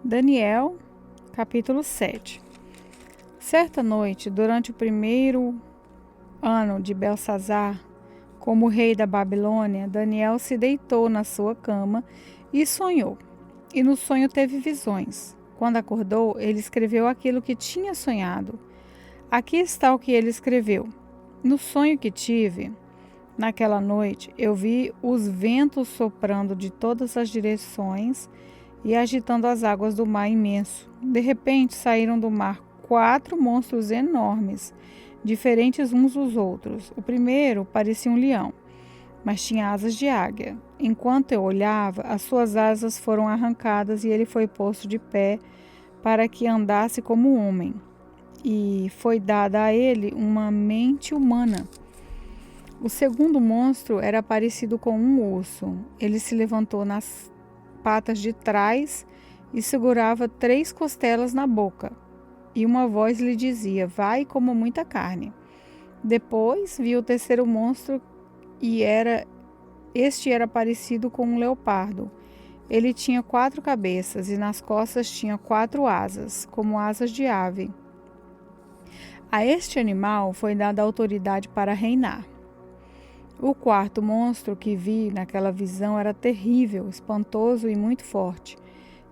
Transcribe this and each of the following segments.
Daniel, capítulo 7. Certa noite, durante o primeiro ano de Belsazar, como rei da Babilônia, Daniel se deitou na sua cama e sonhou. E no sonho teve visões. Quando acordou, ele escreveu aquilo que tinha sonhado. Aqui está o que ele escreveu. No sonho que tive, naquela noite, eu vi os ventos soprando de todas as direções e agitando as águas do mar imenso. De repente, saíram do mar 4 monstros enormes, diferentes uns dos outros. O primeiro parecia um leão, mas tinha asas de águia. Enquanto eu olhava, as suas asas foram arrancadas e ele foi posto de pé para que andasse como um homem. E foi dada a ele uma mente humana. O segundo monstro era parecido com um urso. Ele se levantou nas patas de trás e segurava 3 costelas na boca. E uma voz lhe dizia: vai e coma muita carne. Depois vi o terceiro monstro e este era parecido com um leopardo. Ele tinha 4 cabeças e nas costas tinha 4 asas, como asas de ave. A este animal foi dada autoridade para reinar. O quarto monstro que vi naquela visão era terrível, espantoso e muito forte.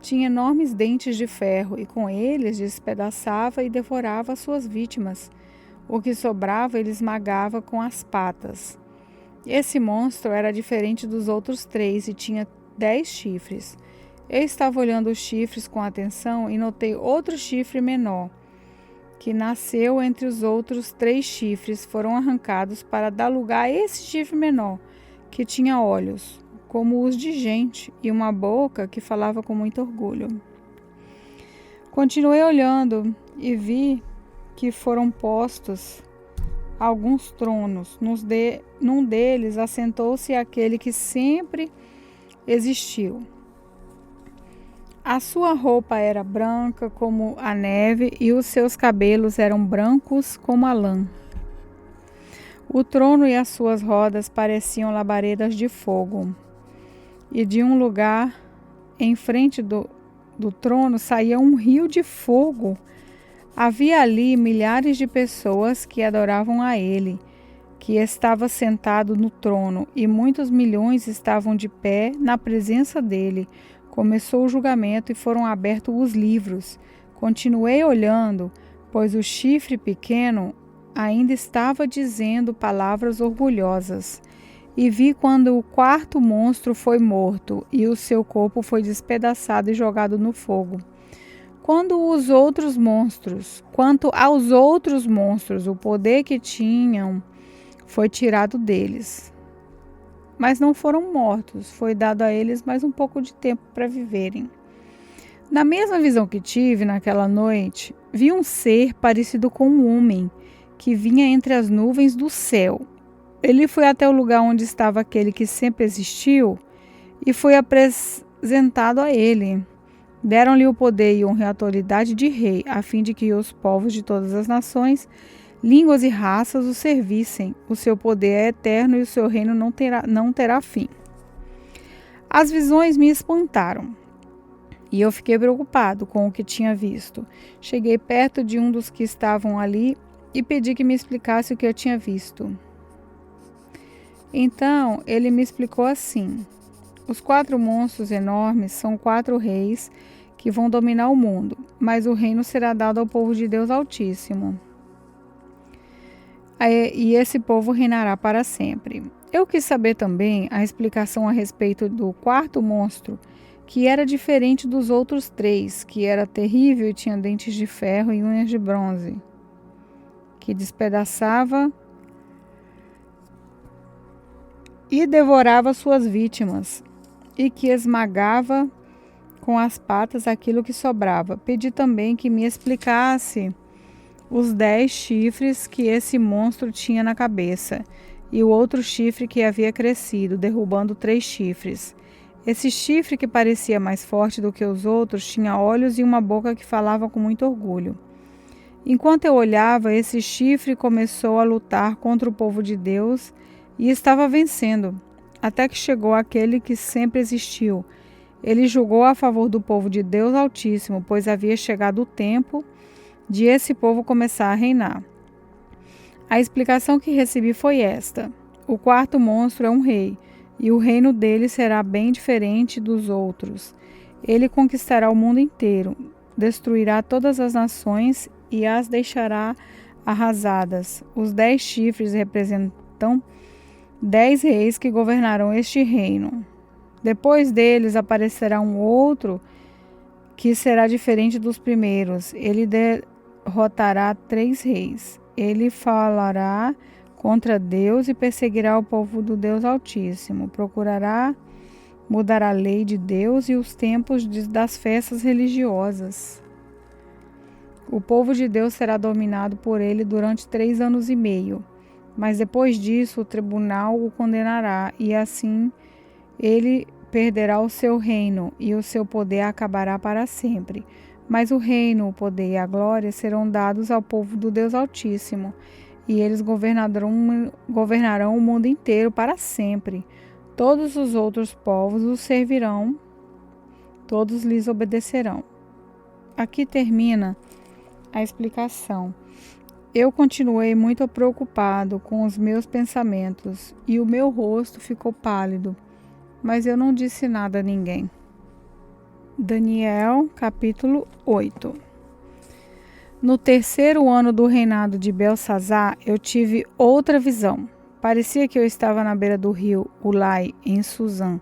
Tinha enormes dentes de ferro e com eles despedaçava e devorava suas vítimas. O que sobrava ele esmagava com as patas. Esse monstro era diferente dos outros 3 e tinha 10 chifres. Eu estava olhando os chifres com atenção e notei outro chifre menor, que nasceu entre os outros 3 chifres, foram arrancados para dar lugar a esse chifre menor, que tinha olhos, como os de gente, e uma boca que falava com muito orgulho. Continuei olhando e vi que foram postos alguns tronos. Num deles assentou-se aquele que sempre existiu. A sua roupa era branca como a neve e os seus cabelos eram brancos como a lã. O trono e as suas rodas pareciam labaredas de fogo. E de um lugar em frente do trono saía um rio de fogo. Havia ali milhares de pessoas que adoravam a ele, que estava sentado no trono, e muitos milhões estavam de pé na presença dele. Começou o julgamento e foram abertos os livros. Continuei olhando, pois o chifre pequeno ainda estava dizendo palavras orgulhosas. E vi quando o quarto monstro foi morto e o seu corpo foi despedaçado e jogado no fogo. Quanto aos outros monstros, o poder que tinham foi tirado deles. Mas não foram mortos, foi dado a eles mais um pouco de tempo para viverem. Na mesma visão que tive naquela noite, vi um ser parecido com um homem que vinha entre as nuvens do céu. Ele foi até o lugar onde estava aquele que sempre existiu e foi apresentado a ele. Deram-lhe o poder e honra e autoridade de rei, a fim de que os povos de todas as nações, línguas e raças o servissem. O seu poder é eterno e o seu reino não terá fim. As visões me espantaram e eu fiquei preocupado com o que tinha visto. Cheguei perto de um dos que estavam ali e pedi que me explicasse o que eu tinha visto. Então ele me explicou assim: os 4 monstros enormes são 4 reis que vão dominar o mundo, mas o reino será dado ao povo de Deus Altíssimo. E esse povo reinará para sempre. Eu quis saber também a explicação a respeito do quarto monstro, que era diferente dos outros 3, que era terrível e tinha dentes de ferro e unhas de bronze, que despedaçava e devorava suas vítimas, e que esmagava com as patas aquilo que sobrava. Pedi também que me explicasse os 10 chifres que esse monstro tinha na cabeça, e o outro chifre que havia crescido, derrubando 3 chifres. Esse chifre, que parecia mais forte do que os outros, tinha olhos e uma boca que falava com muito orgulho. Enquanto eu olhava, esse chifre começou a lutar contra o povo de Deus e estava vencendo, até que chegou aquele que sempre existiu. Ele julgou a favor do povo de Deus Altíssimo, pois havia chegado o tempo de esse povo começar a reinar. A explicação que recebi foi esta: o quarto monstro é um rei, e o reino dele será bem diferente dos outros. Ele conquistará o mundo inteiro, destruirá todas as nações e as deixará arrasadas. Os 10 chifres representam 10 reis que governarão este reino. Depois deles aparecerá um outro que será diferente dos primeiros. Ele derrotará 3 reis. Ele falará contra Deus e perseguirá o povo do Deus Altíssimo. Procurará mudar a lei de Deus e os tempos das festas religiosas. O povo de Deus será dominado por ele durante 3 anos e meio. Mas depois disso o tribunal o condenará e assim ele perderá o seu reino e o seu poder acabará para sempre. Mas o reino, o poder e a glória serão dados ao povo do Deus Altíssimo, e eles governarão o mundo inteiro para sempre. Todos os outros povos os servirão, todos lhes obedecerão. Aqui termina a explicação. Eu continuei muito preocupado com os meus pensamentos, e o meu rosto ficou pálido, mas eu não disse nada a ninguém. Daniel, capítulo 8. No 3º ano do reinado de Belsazar, eu tive outra visão. Parecia que eu estava na beira do rio Ulai, em Suzã,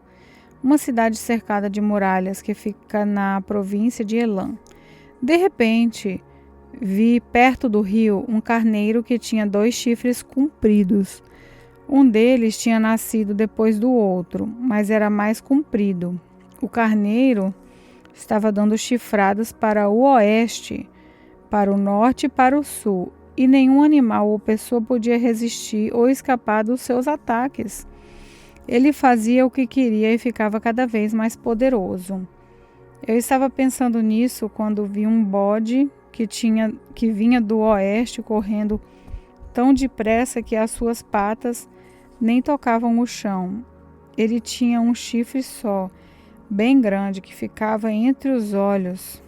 uma cidade cercada de muralhas que fica na província de Elam. De repente, vi perto do rio um carneiro que tinha 2 chifres compridos. Um deles tinha nascido depois do outro, mas era mais comprido. O carneiro estava dando chifradas para o oeste, para o norte e para o sul, e nenhum animal ou pessoa podia resistir ou escapar dos seus ataques. Ele fazia o que queria e ficava cada vez mais poderoso. Eu estava pensando nisso quando vi um bode que vinha do oeste correndo tão depressa que as suas patas nem tocavam o chão. Ele tinha um chifre só, bem grande, que ficava entre os olhos.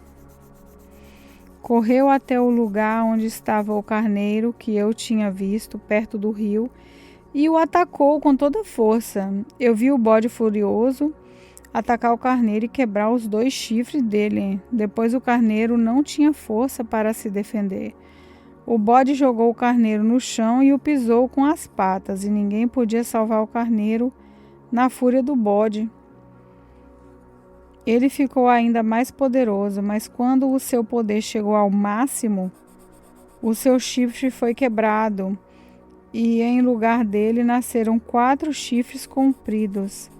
Correu até o lugar onde estava o carneiro que eu tinha visto perto do rio e o atacou com toda força. Eu vi o bode furioso atacar o carneiro e quebrar os 2 chifres dele. Depois o carneiro não tinha força para se defender. O bode jogou o carneiro no chão e o pisou com as patas, e ninguém podia salvar o carneiro na fúria do bode. Ele ficou ainda mais poderoso, mas quando o seu poder chegou ao máximo, o seu chifre foi quebrado, e em lugar dele nasceram 4 chifres compridos,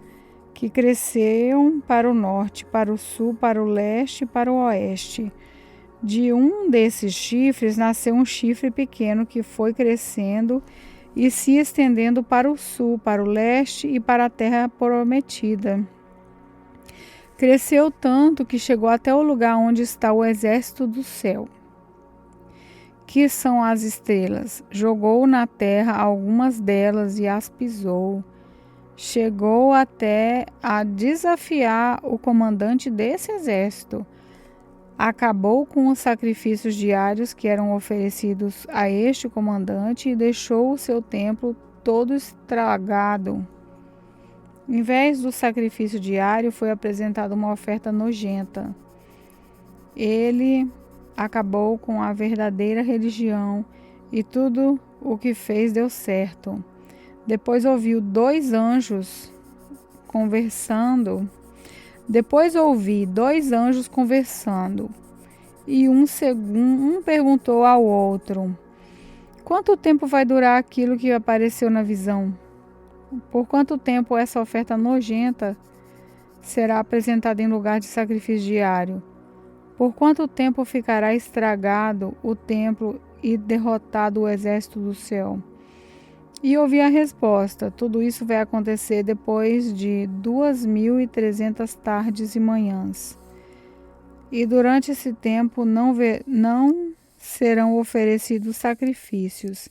que cresceram para o norte, para o sul, para o leste e para o oeste. De um desses chifres nasceu um chifre pequeno que foi crescendo e se estendendo para o sul, para o leste e para a terra prometida. Cresceu tanto que chegou até o lugar onde está o exército do céu, que são as estrelas. Jogou na terra algumas delas e as pisou. Chegou até a desafiar o comandante desse exército. Acabou com os sacrifícios diários que eram oferecidos a este comandante e deixou o seu templo todo estragado. Em vez do sacrifício diário, foi apresentada uma oferta nojenta. Ele acabou com a verdadeira religião e tudo o que fez deu certo. Depois ouvi 2 anjos conversando. E um perguntou ao outro: quanto tempo vai durar aquilo que apareceu na visão? Por quanto tempo essa oferta nojenta será apresentada em lugar de sacrifício diário? Por quanto tempo ficará estragado o templo e derrotado o exército do céu? E ouvi a resposta: tudo isso vai acontecer depois de 2.300 tardes e manhãs. E durante esse tempo não serão oferecidos sacrifícios.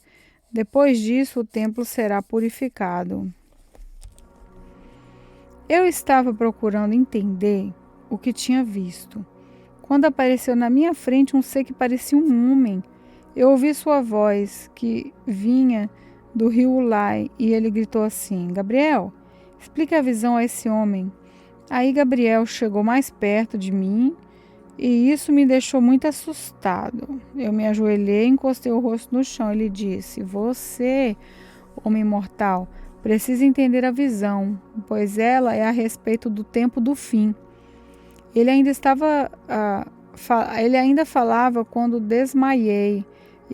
Depois disso, o templo será purificado. Eu estava procurando entender o que tinha visto, quando apareceu na minha frente um ser que parecia um homem. Eu ouvi sua voz, que vinha do rio Ulai, e ele gritou assim: Gabriel, explique a visão a esse homem. Aí Gabriel chegou mais perto de mim e isso me deixou muito assustado. Eu me ajoelhei e encostei o rosto no chão. Ele disse: Você, homem mortal, precisa entender a visão, pois ela é a respeito do tempo do fim. Ele ainda falava quando desmaiei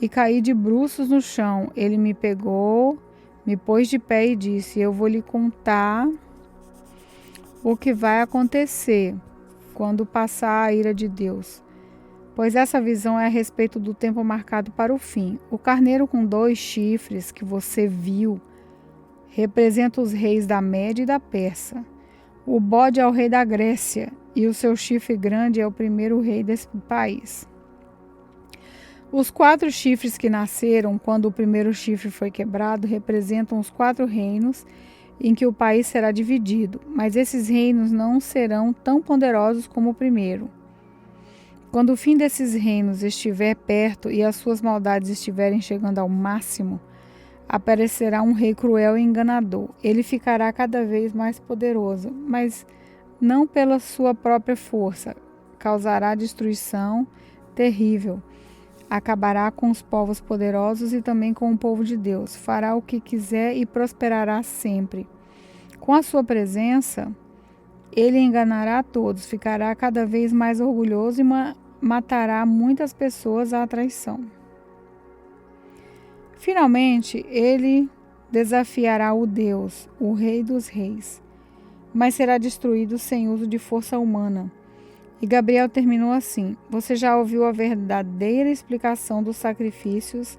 e caí de bruços no chão. Ele me pegou, me pôs de pé e disse: Eu vou lhe contar o que vai acontecer quando passar a ira de Deus, pois essa visão é a respeito do tempo marcado para o fim. O carneiro com 2 chifres que você viu representa os reis da Média e da Pérsia. O bode é o rei da Grécia e o seu chifre grande é o primeiro rei desse país. Os 4 chifres que nasceram quando o primeiro chifre foi quebrado representam os 4 reinos em que o país será dividido, mas esses reinos não serão tão poderosos como o primeiro. Quando o fim desses reinos estiver perto e as suas maldades estiverem chegando ao máximo, aparecerá um rei cruel e enganador. Ele ficará cada vez mais poderoso, mas não pela sua própria força. Causará destruição terrível. Acabará com os povos poderosos e também com o povo de Deus. Fará o que quiser e prosperará sempre. Com a sua presença, ele enganará a todos, ficará cada vez mais orgulhoso e matará muitas pessoas à traição. Finalmente, ele desafiará o Deus, o Rei dos Reis, mas será destruído sem uso de força humana. E Gabriel terminou assim: Você já ouviu a verdadeira explicação dos sacrifícios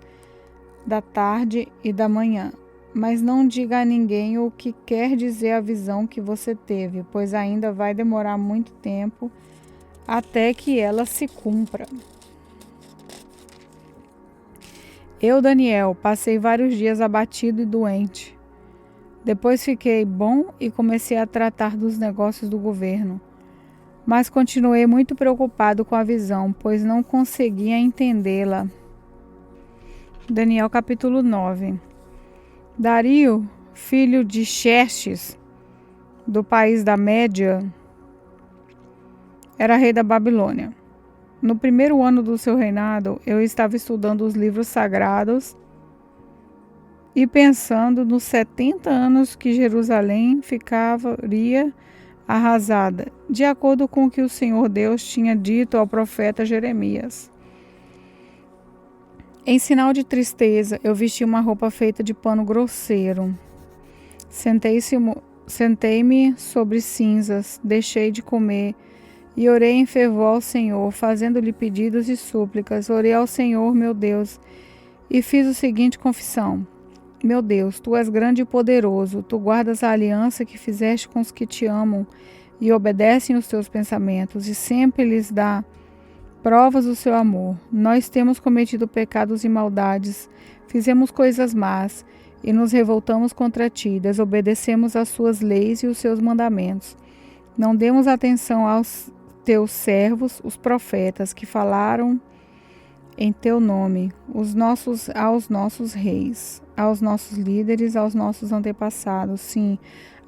da tarde e da manhã, mas não diga a ninguém o que quer dizer a visão que você teve, pois ainda vai demorar muito tempo até que ela se cumpra. Eu, Daniel, passei vários dias abatido e doente. Depois fiquei bom e comecei a tratar dos negócios do governo. Mas continuei muito preocupado com a visão, pois não conseguia entendê-la. Daniel capítulo 9. Dario, filho de Xerxes, do país da Média, era rei da Babilônia. No primeiro ano do seu reinado, eu estava estudando os livros sagrados e pensando nos 70 anos que Jerusalém ficaria arrasada, de acordo com o que o Senhor Deus tinha dito ao profeta Jeremias. Em sinal de tristeza, eu vesti uma roupa feita de pano grosseiro. Sentei-me sobre cinzas, deixei de comer e orei em fervor ao Senhor, fazendo-lhe pedidos e súplicas. Orei ao Senhor, meu Deus, e fiz o seguinte confissão: Meu Deus, tu és grande e poderoso, tu guardas a aliança que fizeste com os que te amam e obedecem os teus pensamentos, e sempre lhes dá provas do seu amor. Nós temos cometido pecados e maldades, fizemos coisas más e nos revoltamos contra ti, desobedecemos às suas leis e os seus mandamentos. Não demos atenção aos teus servos, os profetas, que falaram em teu nome, aos nossos reis, aos nossos líderes, aos nossos antepassados, sim,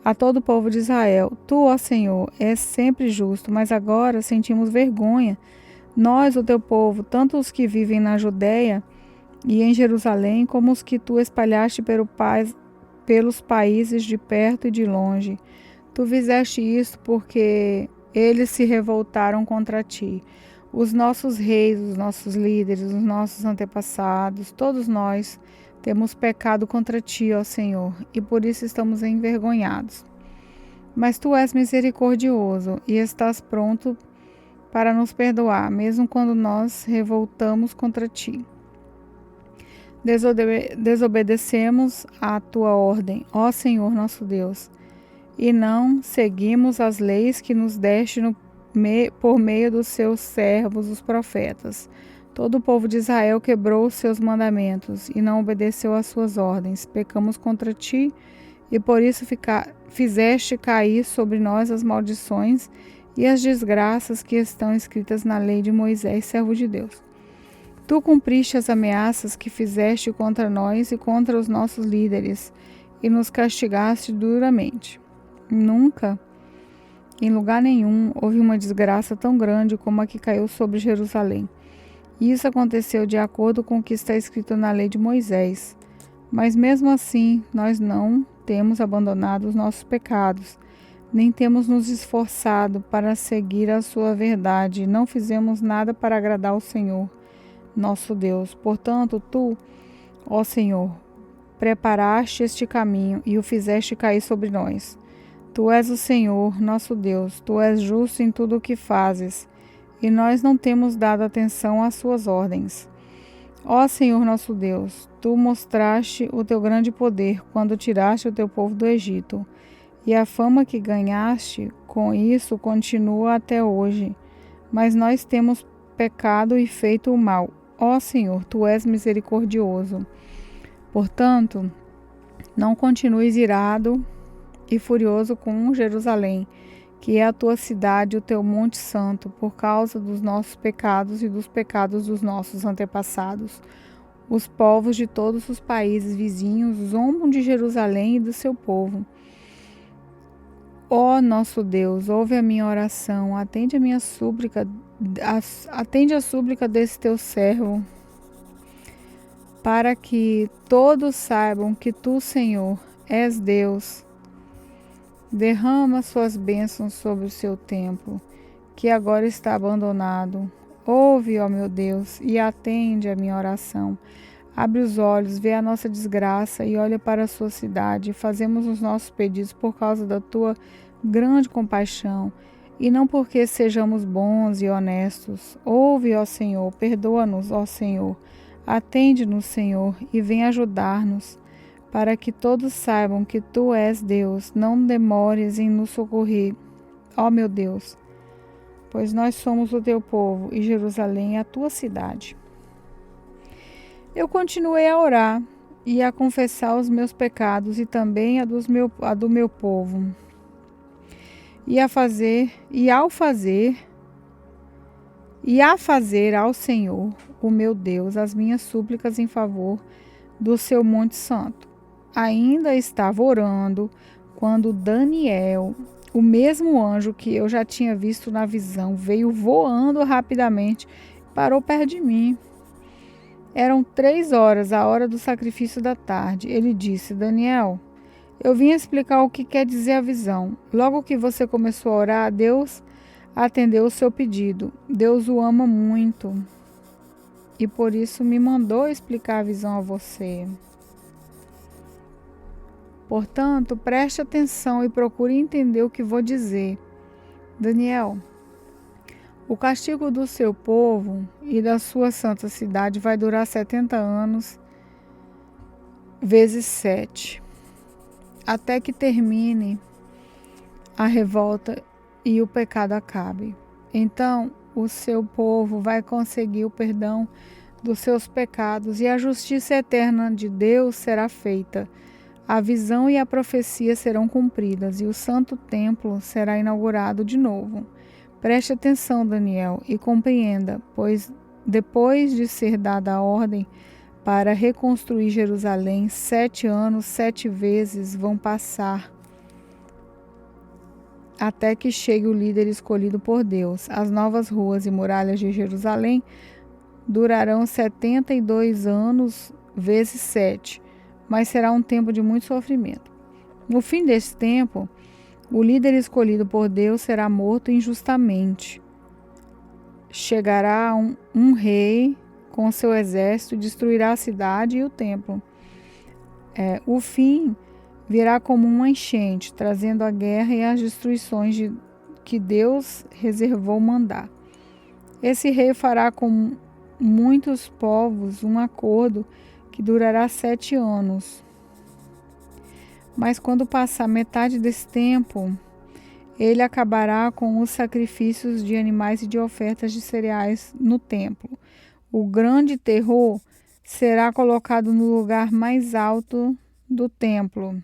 a todo o povo de Israel. Tu, ó Senhor, és sempre justo, mas agora sentimos vergonha. Nós, o teu povo, tanto os que vivem na Judéia e em Jerusalém, como os que tu espalhaste pelos países de perto e de longe. Tu fizeste isso porque eles se revoltaram contra ti. Os nossos reis, os nossos líderes, os nossos antepassados, todos nós temos pecado contra ti, ó Senhor, e por isso estamos envergonhados. Mas tu és misericordioso e estás pronto para nos perdoar, mesmo quando nós revoltamos contra ti. Desobedecemos à tua ordem, ó Senhor nosso Deus, e não seguimos as leis que nos deste por meio dos seus servos, os profetas. Todo o povo de Israel quebrou os seus mandamentos e não obedeceu às suas ordens. Pecamos contra ti e por isso fizeste cair sobre nós as maldições e as desgraças que estão escritas na lei de Moisés, servo de Deus. Tu cumpriste as ameaças que fizeste contra nós e contra os nossos líderes, e nos castigaste duramente. Nunca, em lugar nenhum, houve uma desgraça tão grande como a que caiu sobre Jerusalém. E isso aconteceu de acordo com o que está escrito na lei de Moisés. Mas mesmo assim, nós não temos abandonado os nossos pecados, nem temos nos esforçado para seguir a sua verdade. Não fizemos nada para agradar ao Senhor, nosso Deus. Portanto, tu, ó Senhor, preparaste este caminho e o fizeste cair sobre nós. Tu és o Senhor, nosso Deus. Tu és justo em tudo o que fazes, e nós não temos dado atenção às suas ordens. Ó Senhor nosso Deus, tu mostraste o teu grande poder quando tiraste o teu povo do Egito, e a fama que ganhaste com isso continua até hoje. Mas nós temos pecado e feito o mal. Ó Senhor, tu és misericordioso. Portanto, não continues irado e furioso com Jerusalém, que é a tua cidade, o teu monte santo, por causa dos nossos pecados e dos pecados dos nossos antepassados. Os povos de todos os países vizinhos zombam de Jerusalém e do seu povo. Ó nosso Deus, ouve a minha oração, atende a súplica desse teu servo, para que todos saibam que tu, Senhor, és Deus. Derrama suas bênçãos sobre o seu templo, que agora está abandonado. Ouve, ó meu Deus, e atende a minha oração. Abre os olhos, vê a nossa desgraça e olha para a sua cidade. Fazemos os nossos pedidos por causa da tua grande compaixão, e não porque sejamos bons e honestos. Ouve, ó Senhor, perdoa-nos, ó Senhor. Atende-nos, Senhor, e vem ajudar-nos, para que todos saibam que tu és Deus. Não demores em nos socorrer, ó meu Deus, pois nós somos o teu povo e Jerusalém é a tua cidade. Eu continuei a orar e a confessar os meus pecados e também a do meu povo. E a fazer ao Senhor, o meu Deus, as minhas súplicas em favor do seu monte santo. Ainda estava orando quando Daniel, o mesmo anjo que eu já tinha visto na visão, veio voando rapidamente e parou perto de mim. Eram 3 horas, a hora do sacrifício da tarde. Ele disse: Daniel, eu vim explicar o que quer dizer a visão. Logo que você começou a orar, Deus atendeu o seu pedido. Deus o ama muito e por isso me mandou explicar a visão a você. Portanto, preste atenção e procure entender o que vou dizer. Daniel, o castigo do seu povo e da sua santa cidade vai durar 70 anos vezes 7, até que termine a revolta e o pecado acabe. Então, o seu povo vai conseguir o perdão dos seus pecados e a justiça eterna de Deus será feita. A visão e a profecia serão cumpridas e o santo templo será inaugurado de novo. Preste atenção, Daniel, e compreenda, pois depois de ser dada a ordem para reconstruir Jerusalém, 7 anos, 7 vezes vão passar até que chegue o líder escolhido por Deus. As novas ruas e muralhas de Jerusalém durarão 72 anos vezes 7, mas será um tempo de muito sofrimento. No fim desse tempo, o líder escolhido por Deus será morto injustamente. Chegará um rei com seu exército, destruirá a cidade e o templo. O fim virá como uma enchente, trazendo a guerra e as destruições que Deus reservou mandar. Esse rei fará com muitos povos um acordo que durará 7 anos. Mas quando passar metade desse tempo, ele acabará com os sacrifícios de animais e de ofertas de cereais no templo. O grande terror será colocado no lugar mais alto do templo.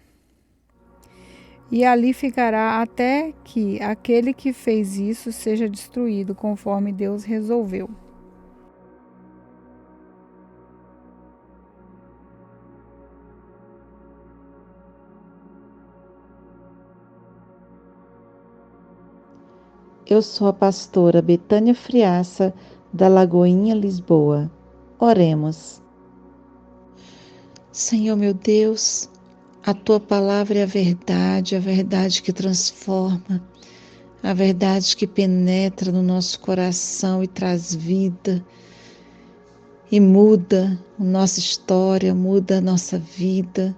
e ali ficará até que aquele que fez isso seja destruído, conforme Deus resolveu. Eu sou a pastora Betânia Friaça, da Lagoinha, Lisboa. Oremos. Senhor meu Deus, a Tua palavra é a verdade que transforma, a verdade que penetra no nosso coração e traz vida e muda a nossa história, muda a nossa vida,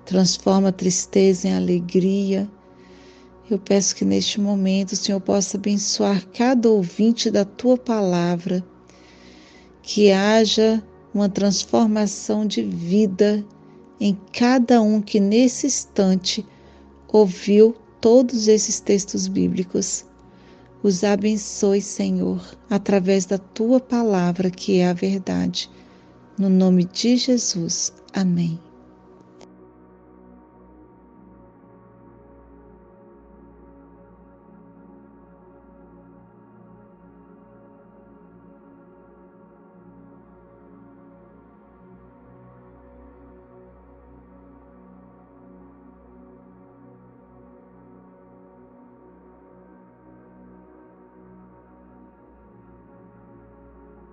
transforma a tristeza em alegria. Eu peço que neste momento o Senhor possa abençoar cada ouvinte da Tua palavra, que haja uma transformação de vida em cada um que nesse instante ouviu todos esses textos bíblicos. Os abençoe, Senhor, através da Tua palavra, que é a verdade. No nome de Jesus. Amém.